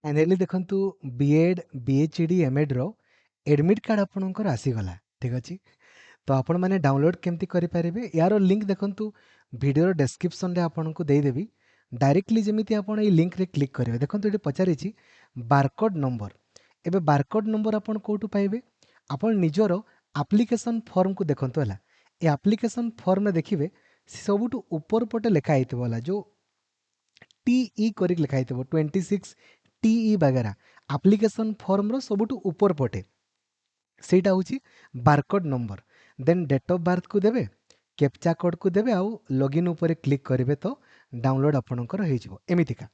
Finally देखंतु BEd बीएचडी MEd रो admit card आपणकर आसीगला ठीक अच्छे। तो आपण मैंने डाउनलोड केमती करें यार लिंक देखंतु वीडियो डिस्क्रिप्शन रे आपको देदेवी डायरेक्टली जमी आप लिंक रे क्लिक करेंगे। देखो ये पचारि बारकोड नंबर एबे बारकोड नंबर आपन कोटू पाइबे आपन निजर एप्लिकेशन फॉर्म को देखंतु हला ए एप्लिकेशन फॉर्म में देखिए सबुठु ऊपर पटे लिखा है जो टीई करिक लिखा है 26 टीई वगैरह एप्लिकेशन फॉर्म रो सबुठु ऊपर पटे सेटा होची barcode number then date of birth को देवे कैप्चा कोड को देवे आउ लॉगिन ऊपर क्लिक करेंगे तो डाउनलोड आपणकर हो एमितिका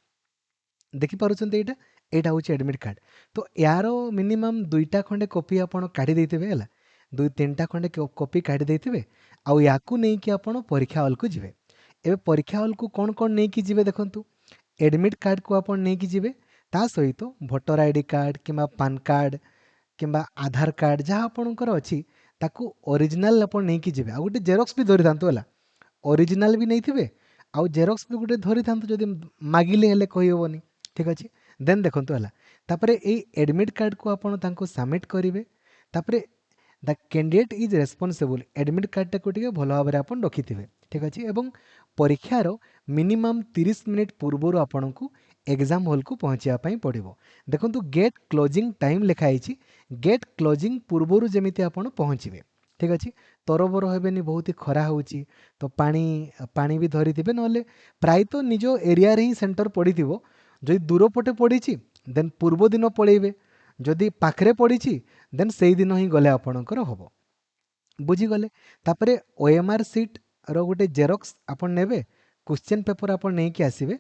देखिपुंत यहाँ हूँ एडमिट कार्ड। तो यार मिनिमम दुईटा खंडे कॉपी आपड़ काढ़ी देते है दुई तीन टा खंडे कॉपी काढ़ी देते आउ या नहीं आप परीक्षा हॉल को जी ए परीक्षा हॉल को कौन कौन नहीं कि जी देखु एडमिट कार्ड को आप नहीं कि जी ता सहित भोटर आईडी कार्ड कि पान कार्ड किंबा आधार कार्ड जहाँ आपणकर अच्छी ताकू ओरिजिनल आप नहीं कि जी आ गोटे जेरक्स भी धरी था ओरिजिनल भी नहीं थे आउ जेरक्स भी गोटे धरी था जब मागिले हेले कहीहबनी ठीक अच्छे। देन देखो है एडमिट कार्ड को आपको सबमिट करेंगे the candidate is responsible admit card टाक भल भाव में रखी थे ठीक अच्छे। एवं परीक्षार मिनिमम 30 मिनिट पूर्वर आपन को एग्जाम हॉल को पहुँचापी पड़ो। देखो गेट क्लोजिंग टाइम लिखाई गेट क्लोजिंग पूर्वर जमी आप पहुँचे ठीक अच्छे। तरबर हेनी बहुत ही खरा हो तो पानी भी धरी थे ना प्रायतः निज एरिया ही सेंटर पड़ी जदि दूर पटे पड़ी देन पूर्व दिन पलैबे जदि पाखरे पड़ी देन से दिन ही गले आपणकर हम बुझीगले। तापर ओएमआर सीट रो गोटे जेरक्स आपन नेबे क्वेश्चन पेपर आपन नहीं कि आसीबे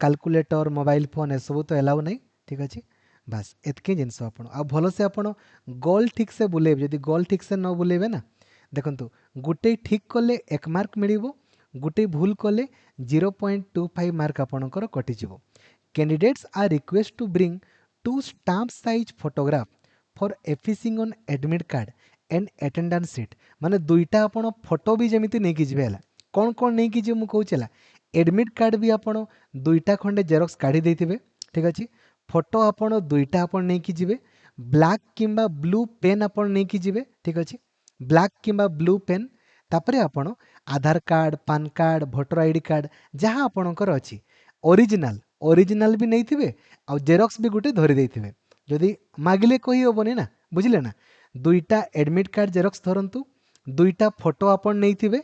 कैलकुलेटर मोबाइल फोन ए सब तो एलाउ नहीं ठीक अच्छे। बास एतकी जिनस आप भल से आप गोल ठीक से बुलेबे जदि गोल ठीक से न बुलेबे ना देखंतु गोटे ठीक कले 1 मार्क मिलिबो गोटे भूल कले 0.25 मार्क आपणकर कटिजिवो। Candidates are request to bring 2 stamp size photograph for affixing on admit card and attendance sheet माने दुईटा आपण फोटो भी जमिति नहीं कि जिवे हला कौन कौन नहीं कि जे मु कहूचला एडमिट कार्ड भी आपण दुईटा खंडे जेरक्स काढ़ी देथिबे ठीक अछि। फोटो आपण दुईटा आपण नहीं कि जिवे ब्लैक किंबा ब्लू पेन आपण नहीं कि जिवे ठीक अछि ब्लैक किंबा ब्लू पेन तापरे आपण Aadhaar card PAN card voter ID card जहाँ आपणकर अच्छी ओरिजिनल भी नहीं थे आउ जेरक्स भी गोटे धरी देथिबे जदि मागिले कही हेबनी ना बुझिले ना दुईटा एडमिट कार्ड जेरक्स धरंतु दुईटा फोटो आपण नहीं थे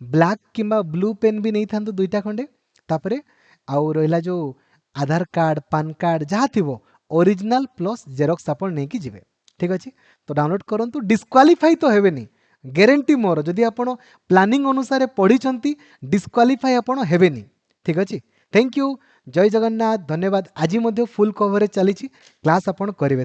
ब्लैक किंबा ब्लू पेन भी नहीं था दुईटा खंडे तापरे आउ रहिला जो आधार कार्ड पान कार्ड जहाँ थी ओरिजिनल प्लस जेरक्स आपण नहीं कि जिवे ठीक अच्छे। तो डाउनलोड करंतु डिस्क्वालीफाई तो हेबेनी ग्यारंटी मोर जदि आपण प्लानिंग अनुसार पढ़ी डिस्क्वालीफाई आपण हेबेनी ठीक अच्छे। थैंक यू जय जगन्नाथ धन्यवाद। आज फुल कवरेज चली क्लास आपण करेंगे।